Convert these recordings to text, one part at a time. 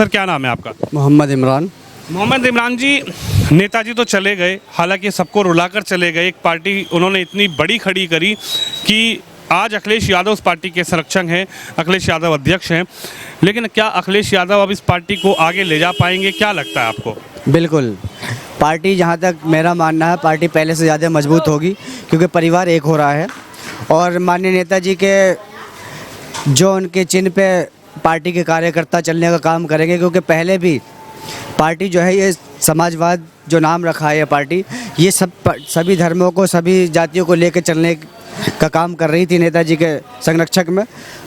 Sir क्या नाम है आपका? मोहम्मद इमरान। मोहम्मद इमरान जी, नेताजी तो चले गए, हालांकि सबको रुलाकर चले गए। एक पार्टी उन्होंने इतनी बड़ी खड़ी करी कि आज अखिलेश यादव उस पार्टी के संरक्षक हैं, अखिलेश यादव अध्यक्ष हैं। लेकिन क्या अखिलेश यादव अब इस पार्टी को आगे ले जा पाएंगे, क्या लगता है आपको? बिल्कुल, पार्टी जहाँ तक मेरा मानना है पार्टी पहले से ज़्यादा मजबूत होगी, क्योंकि परिवार एक हो रहा है और माननीय नेताजी के जो उनके चिन्ह पे पार्टी के कार्यकर्ता चलने का काम करेंगे। क्योंकि पहले भी पार्टी जो है ये समाजवाद जो नाम रखा है ये पार्टी, ये सभी धर्मों को, सभी जातियों को लेकर चलने का काम कर रही थी नेताजी के संरक्षक में।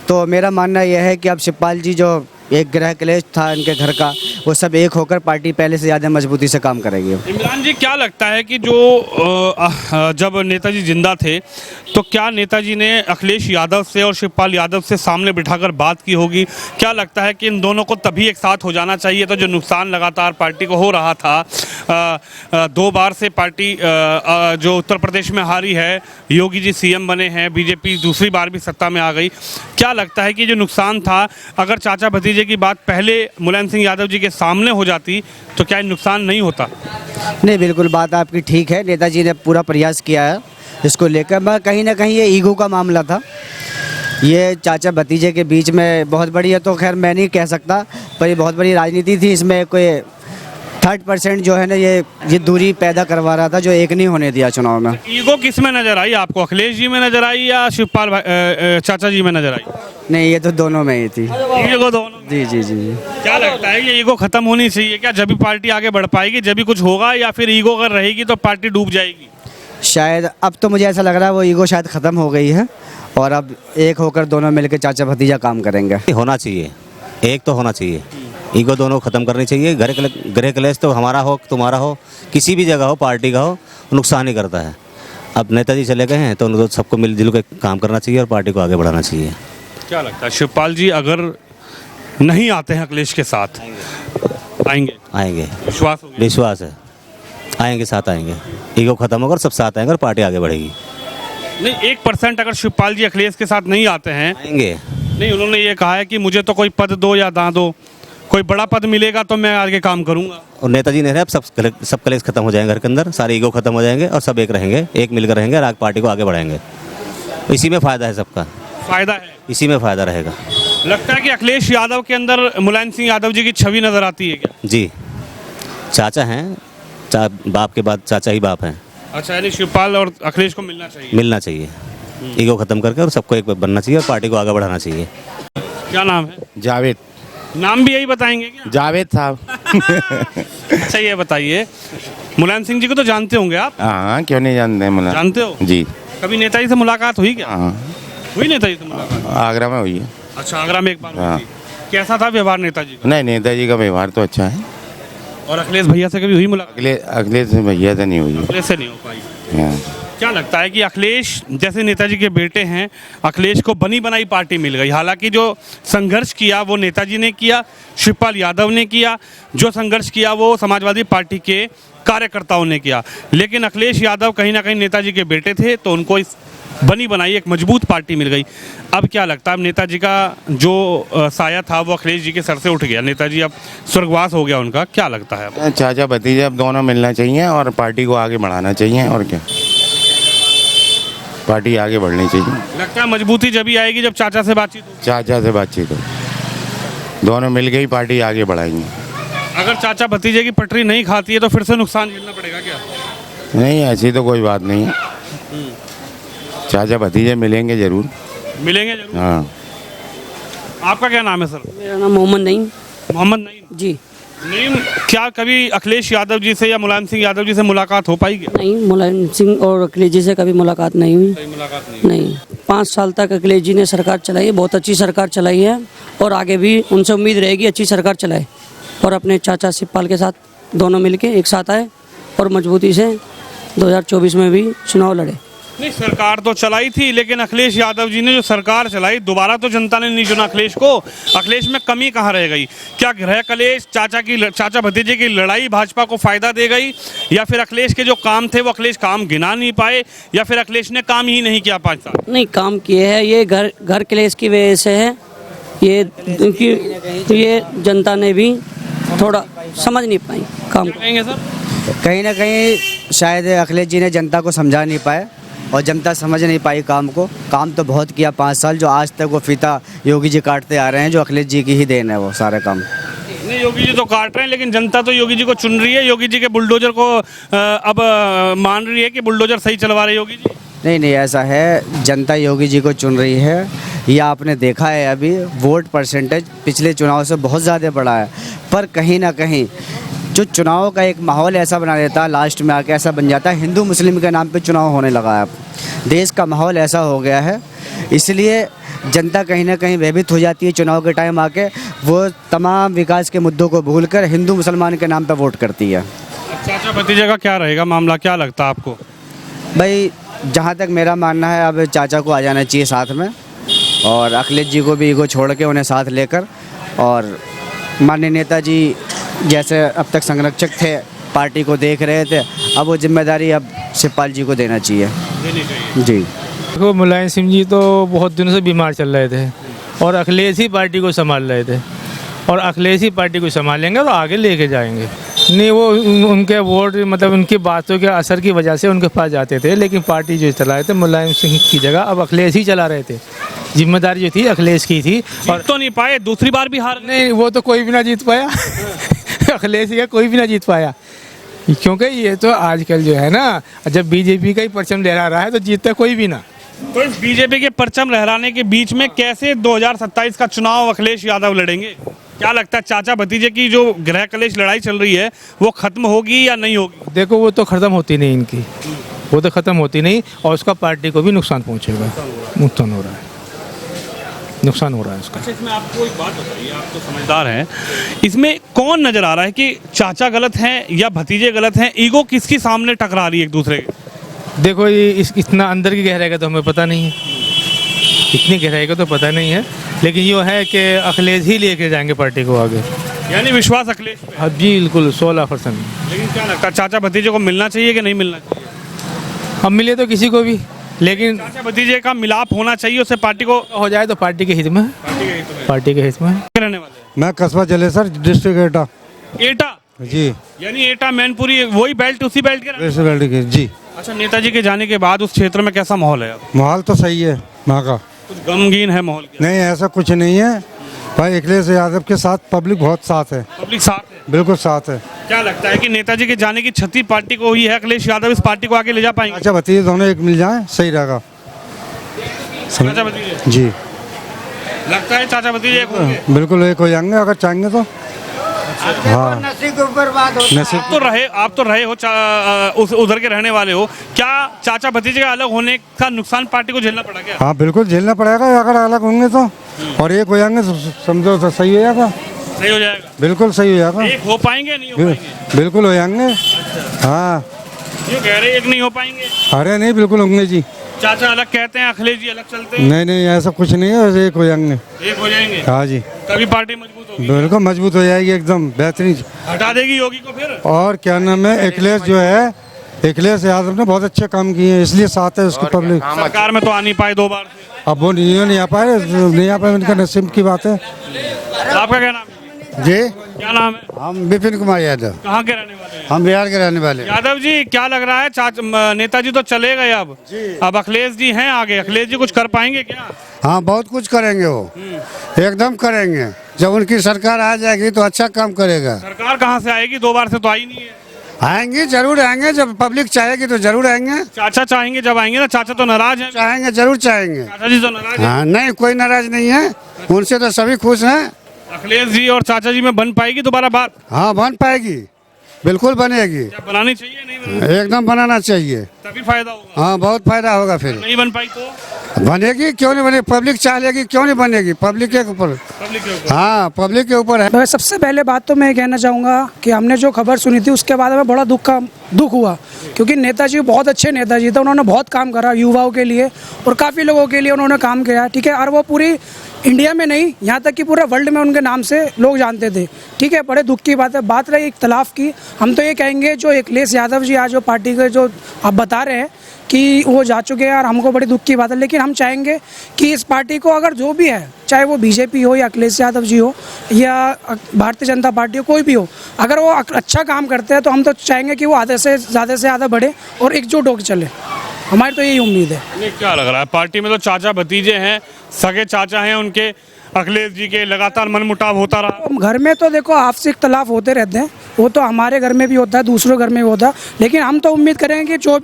तो मेरा मानना यह है कि अब शिवपाल जी जो एक गृह क्लेश था इनके घर का, वो सब एक होकर पार्टी पहले से ज़्यादा मजबूती से काम करेगी। इमरान जी, क्या लगता है कि जो जब नेताजी जिंदा थे तो क्या नेताजी ने अखिलेश यादव से और शिवपाल यादव से सामने बिठाकर बात की होगी? क्या लगता है कि इन दोनों को तभी एक साथ हो जाना चाहिए? तो जो नुकसान लगातार पार्टी को हो रहा था, 2 बार से पार्टी जो उत्तर प्रदेश में हारी है, योगी जी सीएम बने हैं, बीजेपी दूसरी बार भी सत्ता में आ गई। क्या लगता है कि जो नुकसान था, अगर चाचा भतीजे की बात पहले मुलायम सिंह यादव जी के सामने हो जाती तो क्या नुकसान नहीं होता? नहीं, बिल्कुल बात आपकी ठीक है। नेताजी ने पूरा प्रयास किया है इसको लेकर। मैं कहीं ना कहीं ये ईगो का मामला था, ये चाचा भतीजे के बीच में बहुत बड़ी है तो खैर मैं नहीं कह सकता, पर ये बहुत बड़ी राजनीति थी। इसमें कोई 3% जो है ना ये दूरी पैदा करवा रहा था, जो एक नहीं होने दिया चुनाव में। ईगो किस में नजर आई आपको? अखिलेश जी में नजर आई या शिवपाल चाचा जी में नजर आई? नहीं, ये तो दोनों में ही थी। ईगो दोनों में? जी जी जी जी। क्या लगता है ये ईगो खत्म होनी चाहिए क्या? जब भी पार्टी आगे बढ़ पाएगी, जब भी कुछ होगा, या फिर ईगो अगर रहेगी तो पार्टी डूब जाएगी? शायद अब तो मुझे ऐसा लग रहा है वो ईगो शायद ख़त्म हो गई है और अब एक होकर दोनों मिलकर चाचा भतीजा काम करेंगे। होना चाहिए, एक तो होना चाहिए। ईगो दोनों ख़त्म करनी चाहिए। गृह क्लेश तो हमारा हो तुम्हारा हो, किसी भी जगह हो, पार्टी का हो, नुकसान ही करता है। अब नेताजी चले गए हैं तो उनको सबको मिलजुल के काम करना चाहिए और पार्टी को आगे बढ़ाना चाहिए। क्या लगता है शिवपाल जी अगर नहीं आते हैं अखिलेश के साथ, आएंगे? आएंगे, विश्वास हो गया? विश्वास है, आएंगे, साथ आएंगे। ईगो खत्म होगा और सब साथ आएंगे और पार्टी आगे बढ़ेगी। नहीं, 1% अगर शिवपाल जी अखिलेश के साथ नहीं आते हैं? आएंगे। नहीं, उन्होंने ये कहा है कि मुझे तो कोई पद दो या ना दो, कोई बड़ा पद मिलेगा तो मैं आगे काम करूंगा। और नेताजी ने अब सब कलेश खत्म हो जाएंगे घर के अंदर, सारे ईगो खत्म हो जाएंगे और सब एक रहेंगे, एक मिलकर रहेंगे और पार्टी को आगे बढ़ाएंगे। इसी में फ़ायदा है, सबका फायदा है, इसी में फ़ायदा रहेगा। लगता है कि अखिलेश यादव के अंदर मुलायम सिंह यादव जी की छवि नजर आती है क्या? जी, चाचा हैं, बाप के बाद चाचा ही बाप हैं। अच्छा, यानी शिवपाल और अखिलेश को मिलना चाहिए? मिलना चाहिए, ईगो खत्म करके और सबको एक बनना चाहिए और पार्टी को आगे बढ़ाना चाहिए। क्या नाम है? जावेद। नाम भी यही बताएंगे क्या? जावेद साहब। अच्छा, ये बताइए, मुलायम सिंह जी को तो जानते होंगे आप? हाँ, क्यों नहीं जानते हैं? जानते हो जी। कभी नेताजी से मुलाकात हुई क्या? हाँ, हुई नेताजी से मुलाकात? आगरा में हुई है। अच्छा, आगरा में एक बार हाँ। हुई थी। कैसा था व्यवहार नेताजी का? नहीं, नेताजी का व्यवहार तो अच्छा है। और अखिलेश भैया से कभी हुई मुलाकात? अगले से भैया से नहीं हुई है। अखिलेश से नहीं हो पाई। हाँ। क्या लगता है कि अखिलेश जैसे नेताजी के बेटे हैं, अखिलेश को बनी बनाई पार्टी मिल गई? हालांकि जो संघर्ष किया वो नेताजी ने किया, शिवपाल यादव ने किया, जो संघर्ष किया वो समाजवादी पार्टी के कार्यकर्ताओं ने किया, लेकिन अखिलेश यादव कहीं ना कहीं नेताजी के बेटे थे तो उनको इस बनी बनाई एक मजबूत पार्टी मिल गई। अब क्या लगता है, अब नेताजी का जो साया था वो अखिलेश जी के सर से उठ गया, नेताजी अब स्वर्गवास हो गया उनका, क्या लगता है अब? चाचा भतीजे अब दोनों मिलना चाहिए और पार्टी को आगे बढ़ाना चाहिए। और क्या, पार्टी आगे बढ़नी चाहिए। लगता है मजबूती जब ही आएगी जब चाचा से बातचीत हो? चाचा से बातचीत हो, दोनों मिल गई पार्टी आगे बढ़ाएंगे। अगर चाचा भतीजे की पटरी नहीं खाती है तो फिर से नुकसान झेलना पड़ेगा क्या? नहीं, ऐसी तो कोई बात नहीं है। चाचा भतीजे मिलेंगे जरूर। मिलेंगे जरूर। हाँ। आपका क्या नाम है सर? मेरा नाम मोहम्मद नईम। मोहम्मद नईम जी। नईम, क्या कभी अखिलेश यादव जी से या मुलायम सिंह यादव जी से मुलाकात हो पाई क्या? नहीं, मुलायम सिंह और अखिलेश जी से कभी मुलाकात नहीं हुई। कोई मुलाकात नहीं? नहीं, 5 साल तक अखिलेश जी ने सरकार चलाई है, बहुत अच्छी सरकार चलाई है और आगे भी उनसे उम्मीद रहेगी अच्छी सरकार चलाए और अपने चाचा शिवपाल के साथ दोनों मिलके एक साथ आए और मजबूती से 2024 में भी चुनाव लड़े। नहीं, सरकार तो चलाई थी, लेकिन अखिलेश यादव जी ने जो सरकार चलाई, दोबारा तो जनता ने नहीं चुना अखिलेश को। अखिलेश में कमी कहाँ रह गई? क्या गृह कलेश, चाचा भतीजे की लड़ाई भाजपा को फायदा दे गई, या फिर अखिलेश के जो काम थे वो अखिलेश काम गिना नहीं पाए, या फिर अखिलेश ने काम ही नहीं किया 5 साल? नहीं, काम किए हैं, ये घर क्लेश की वजह से है, ये जनता ने भी थोड़ा समझ नहीं पाई काम को। कहेंगे सर? कहीं ना कहीं शायद अखिलेश जी ने जनता को समझा नहीं पाए और जनता समझ नहीं पाई काम को। काम तो बहुत किया 5 साल, जो आज तक वो फीता योगी जी काटते आ रहे हैं, जो अखिलेश जी की ही देन है वो सारे काम। नहीं, योगी जी तो काट रहे हैं, लेकिन जनता तो योगी जी को चुन रही है। योगी जी के बुलडोजर को अब मान रही है कि बुलडोजर सही चलवा रहे योगी जी। नहीं, ऐसा है, जनता योगी जी को चुन रही है। ये आपने देखा है, अभी वोट परसेंटेज पिछले चुनाव से बहुत ज़्यादा बढ़ा है, पर कहीं ना कहीं जो चुनाव का एक माहौल ऐसा बना देता है, लास्ट में आके ऐसा बन जाता है, हिंदू मुस्लिम के नाम पे चुनाव होने लगा है। अब देश का माहौल ऐसा हो गया है, इसलिए जनता कहीं ना कहीं भयभीत हो जाती है चुनाव के टाइम आके। वो तमाम विकास के मुद्दों को भूलकर हिंदू मुसलमान के नाम पे वोट करती है। चाचा भतीजे का क्या रहेगा मामला, क्या लगता है आपको? भाई जहाँ तक मेरा मानना है, अब चाचा को आ जाना चाहिए साथ में, और अखिलेश जी को भी ईगो छोड़ के उन्हें साथ लेकर, और माननीय नेताजी जैसे अब तक संरक्षक थे, पार्टी को देख रहे थे, अब वो जिम्मेदारी अब शिवपाल जी को देना चाहिए। जी। देखो, मुलायम सिंह जी तो बहुत दिनों से बीमार चल रहे थे और अखिलेश ही पार्टी को संभाल रहे थे, और अखिलेश ही पार्टी को संभालेंगे तो आगे लेके जाएंगे। नहीं, वो उनके वोट मतलब उनकी बातों के असर की वजह से उनके पास जाते थे, लेकिन पार्टी जो चला रहे थे मुलायम सिंह की जगह अब अखिलेश ही चला रहे थे। जिम्मेदारी जो थी अखिलेश की थी। और तो नहीं पाए, दूसरी बार भी हार गए। नहीं, वो तो कोई भी ना जीत पाया अखिलेश का कोई भी ना जीत पाया, क्योंकि ये तो आजकल जो है ना, जब बीजेपी का ही परचम लहरा रहा है तो जीतता कोई भी ना। तो इस बीजेपी के परचम लहराने के बीच में कैसे 2027 का चुनाव अखिलेश यादव लड़ेंगे? क्या लगता है चाचा भतीजे की जो गृह कलेश लड़ाई चल रही है वो खत्म होगी या नहीं होगी? देखो, वो तो ख़त्म होती नहीं इनकी, वो तो ख़त्म होती नहीं, और उसका पार्टी को भी नुकसान पहुंचेगा। नुकसान हो रहा है, नुकसान हो रहा है उसका। अच्छा, इसमें आपको एक बात बताइए, आप तो समझदार हैं, इसमें कौन नज़र आ रहा है कि चाचा गलत हैं या भतीजे गलत हैं? ईगो किसकी सामने टकरा रही है एक दूसरे के? देखो, ये इतना अंदर की गहराई का तो हमें पता नहीं है, इतनी गहराई का तो पता नहीं है, लेकिन ये है कि अखिलेश ही लेके जाएंगे पार्टी को आगे। यानी विश्वास अखिलेश पे? हाँ जी, बिल्कुल 16%। लेकिन क्या लगता है चाचा भतीजे को मिलना चाहिए कि नहीं मिलना चाहिए? हम मिले तो किसी को भी, लेकिन चाचा भतीजे का मिलाप होना चाहिए, उससे पार्टी को हो जाए तो पार्टी के हित में, पार्टी के हित में। रहने वाले मैं कस्बा जलेसर, डिस्ट्रिक्ट एटा। एटा जी। यानी एटा मैनपुरी वही बेल्ट, उसी बेल्ट के रहने वाले? के जी। अच्छा, नेताजी के जाने के बाद उस क्षेत्र में कैसा माहौल है अब? माहौल तो सही है वहाँ का। कुछ गमगीन है माहौल? नहीं, ऐसा कुछ नहीं है भाई, अखिलेश यादव के साथ पब्लिक बहुत साथ है, पब्लिक साथ है, बिल्कुल साथ है। क्या लगता है कि नेताजी के जाने की क्षति पार्टी को हुई है? अखिलेश यादव इस पार्टी को आगे ले जा पाएंगे? अच्छा, भतीजे दोनों एक मिल जाए सही रहेगा। चाचा भतीजे जी, लगता है चाचा भतीजे एक होंगे? बिल्कुल एक हो जाएंगे अगर चाहेंगे तो। हाँ, आप तो रहे हो उधर के रहने वाले हो, क्या चाचा भतीजे का अलग होने का नुकसान पार्टी को झेलना पड़ा क्या? हाँ बिल्कुल झेलना पड़ेगा, अगर अलग होंगे तो, और एक हो जाएंगे तो समझो तो सही हो जाएगा। सही हो जाएगा, बिल्कुल सही हो जाएगा। एक हो पाएंगे नहीं हो पाएंगे? बिल्कुल हो जाएंगे। हाँ, ये कह रहे एक नहीं हो पाएंगे? अरे नहीं, बिल्कुल होंगे जी। चाचा अलग कहते हैं, अखिलेश जी अलग चलते हैं? नहीं, ऐसा कुछ नहीं है, एक हो जाएंगे। एक हो जाएंगे? हाँ जी, तभी पार्टी मजबूत होगी? बिल्कुल मजबूत हो जाएगी, एकदम बेहतरीन। हटा देगी योगी को फिर? और क्या नाम है, अखिलेश जो है, अखिलेश यादव ने बहुत अच्छे काम किए हैं, इसलिए साथ है उसकी पब्लिक। सरकार में तो आ नहीं पाए 2 बार से। अब वो नहीं आ पाए, उनका नसीब की बात है। आपका क्या नाम है? जी, क्या नाम है? हम विपिन कुमार यादव, कहाँ के रहने वाले हैं? हम बिहार के रहने वाले। यादव जी, क्या लग रहा है नेताजी तो चले गए, अब अखिलेश जी हैं आगे, अखिलेश जी कुछ कर पाएंगे क्या? हाँ, बहुत कुछ करेंगे वो, एकदम करेंगे। जब उनकी सरकार आ जाएगी तो अच्छा काम करेगा। सरकार कहाँ से आएगी? 2 बार से तो आई नहीं है। आएंगे, जरूर आएंगे, जब पब्लिक चाहेगी तो जरूर आएंगे। चाचा चाहेंगे जब आएंगे ना, चाचा तो नाराज हैं। चाहेंगे, जरूर चाहेंगे। चाचा जी तो नाराज हैं। हाँ, नहीं, कोई नाराज नहीं है, उनसे तो सभी खुश हैं। अखिलेश जी और चाचा जी में बन पाएगी दोबारा बात? हाँ, बन पाएगी, बिल्कुल बनेगी। क्या बनानी चाहिए, नहीं बनानी? एकदम बनाना चाहिए, तभी फायदा होगा। हाँ बहुत फायदा होगा। फिर नहीं बन पाई तो बनेगी, क्यों नहीं बनेगी? पब्लिक चाहेगी, क्यों नहीं बनेगी? पब्लिक के ऊपर, पब्लिक के ऊपर। हाँ पब्लिक के ऊपर है। मैं सबसे पहले बात तो मैं ये कहना चाहूँगा कि हमने जो खबर सुनी थी उसके बाद हमें बड़ा दुख हुआ, क्योंकि नेताजी बहुत अच्छे नेताजी थे, उन्होंने बहुत काम करा युवाओं के लिए और काफ़ी लोगों के लिए उन्होंने काम किया, ठीक है। और वो पूरी इंडिया में नहीं, यहाँ तक कि पूरे वर्ल्ड में उनके नाम से लोग जानते थे, ठीक है। बड़े दुख की बात है। बात रही इख्तलाफ की, हम तो ये कहेंगे जो अखिलेश यादव जी आज जो पार्टी के जो आप बता रहे हैं कि वो जा चुके हैं और हमको बड़ी दुख की बात है। लेकिन हम चाहेंगे कि इस पार्टी को अगर जो भी है, चाहे वो बीजेपी हो या अखिलेश यादव जी हो या भारतीय जनता पार्टी हो, कोई भी हो, अगर वो अच्छा काम करते हैं तो हम तो चाहेंगे कि वो आधे से ज़्यादा बढ़े और एकजुट होकर चले। हमारी तो यही उम्मीद है। नहीं, क्या लग रहा है पार्टी में तो चाचा भतीजे हैं, सगे चाचा हैं उनके, अखिलेश जी के लगातार मनमुटाव होता रहा। घर में तो देखो आपसी इख्तलाफ होते रहते हैं, वो तो हमारे घर में भी होता है, दूसरों घर में भी होता है। लेकिन हम तो उम्मीद करेंगे कि जो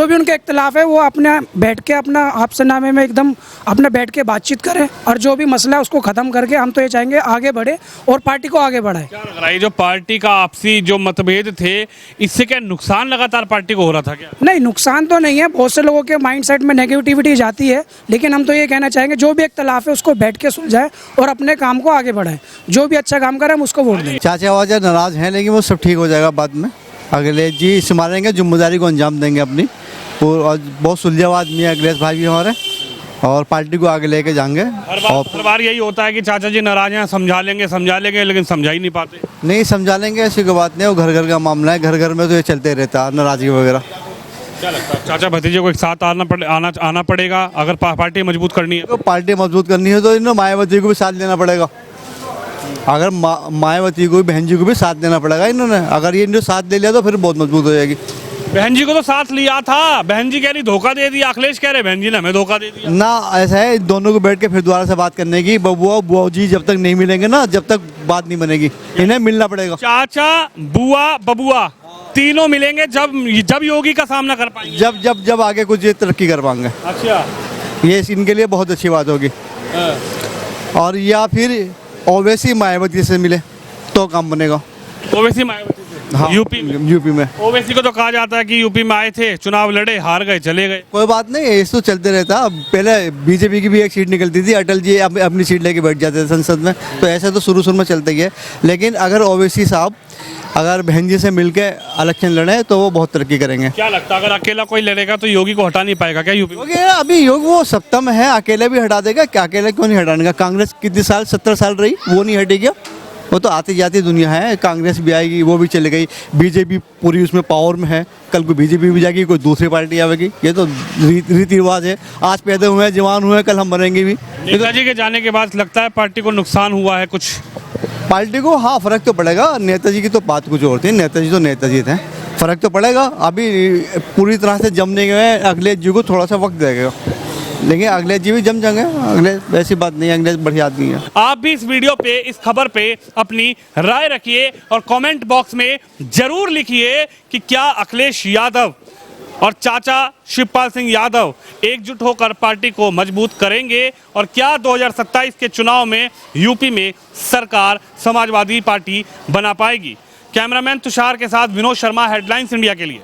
भी उनके इख्तलाफ है वो अपने बैठ के अपना आपसनामे में एकदम अपने बैठ के बातचीत करें और जो भी मसला है उसको ख़त्म करके हम तो ये चाहेंगे आगे बढ़े और पार्टी को आगे बढ़ाए। क्या लग रहा है ये जो पार्टी का आपसी जो मतभेद थे, इससे क्या नुकसान लगातार पार्टी को हो रहा था क्या? नहीं, नुकसान तो नहीं है, बहुत से लोगों के माइंडसेट में नेगेटिविटी जाती है, लेकिन हम तो ये कहना चाहेंगे जो भी इख्तलाफ है उसको बैठ के सुलझाए और अपने काम को आगे बढ़ाए। जो भी अच्छा काम करे हम उसको वोट देंगे। चाचा वाचा नाराज़ हैं लेकिन वो सब ठीक हो जाएगा बाद में। अखिलेश जी संभालेंगे, जिम्मेदारी को अंजाम देंगे अपनी। और बहुत सुलझाव आदमी है अखिलेश भाई भी हमारे, और पार्टी को आगे लेके जाएंगे। हर बार यही होता है कि चाचा जी नाराज हैं, समझा लेंगे लेकिन समझा ही नहीं पाते। नहीं समझा लेंगे, ऐसी कोई बात नहीं, वो घर घर का मामला है, घर घर में तो ये चलते रहता है नाराज़गी वगैरह। क्या लगता है चाचा भतीजे को एक साथ आना पड़ेगा अगर पार्टी मजबूत करनी है? तो पार्टी मजबूत करनी है तो इन्हें मायावती को भी साथ लेना पड़ेगा। अगर मायावती को भी, बहन जी को भी साथ देना पड़ेगा इन्होंने। अगर ये इन्होंने साथ ले लिया तो फिर बहुत मजबूत हो जाएगी। बहन जी को तो साथ लिया था, बहन जी कह रही धोखा दे दिया, अखिलेश कह रहे बहन जी ने हमें धोखा दे दिया। ना ऐसा है, दोनों को बैठ के फिर दोबारा से बात करने की। बबुआ बुआ जी जब तक नहीं मिलेंगे ना, जब तक बात नहीं बनेगी, इन्हें मिलना पड़ेगा। चाचा बुआ बबुआ तीनों मिलेंगे जब योगी का सामना कर पाएंगे, जब आगे कुछ ये तरक्की कर पाएंगे। अच्छा, ये इनके लिए बहुत अच्छी बात होगी। और या फिर ओवैसी मायावती से मिले तो काम बनेगा। ओवैसी मायावती से? हाँ, यूपी में ओवैसी को तो कहा जाता है कि यूपी में आए थे, चुनाव लड़े, हार गए, चले गए। कोई बात नहीं, ये तो चलते रहता। पहले बीजेपी की भी एक सीट निकलती थी, अटल जी अपनी सीट लेके बैठ जाते थे संसद में, तो ऐसा तो शुरू में चलता ही है। लेकिन अगर ओवैसी साहब अगर बहन जी से मिलके इलेक्शन लड़े तो वो बहुत तरक्की करेंगे। क्या लगता है अगर अकेला कोई लड़ेगा तो योगी को हटा नहीं पाएगा क्या यूपी में? क्योंकि अभी योग वो सत्ता में है, अकेले भी हटा देगा क्या? अकेले क्यों नहीं हटाने का? कांग्रेस कितने साल, 17 साल रही, वो नहीं हटेगी। वो तो आती जाती दुनिया है, कांग्रेस भी आएगी, वो भी चली गई, बीजेपी पूरी उसमें पावर में है, कल को बीजेपी भी जाएगी, कोई दूसरी पार्टी आएगी। ये तो रीति रिवाज है, आज पैदा हुए हैं, जवान हुए हैं, कल हम बनेंगे भी। नेताजी के जाने के बाद लगता है पार्टी को नुकसान हुआ है कुछ? पार्टी को हाँ फर्क तो पड़ेगा। नेताजी की तो बात कुछ और थी, नेताजी तो नेताजी थे, फर्क तो पड़ेगा। अभी पूरी तरह से जमने गए, अखिलेश जी को थोड़ा सा वक्त देगा, लेकिन अखिलेश जी भी जम जाएंगे। अखिलेश वैसी बात नहीं है, अखिलेश बढ़िया आदमी है। आप भी इस वीडियो पे, इस खबर पे अपनी राय रखिए और कमेंट बॉक्स में जरूर लिखिए कि क्या अखिलेश यादव और चाचा शिवपाल सिंह यादव एकजुट होकर पार्टी को मजबूत करेंगे और क्या 2027 के चुनाव में यूपी में सरकार समाजवादी पार्टी बना पाएगी। कैमरामैन तुषार के साथ विनोद शर्मा, हेडलाइंस इंडिया के लिए।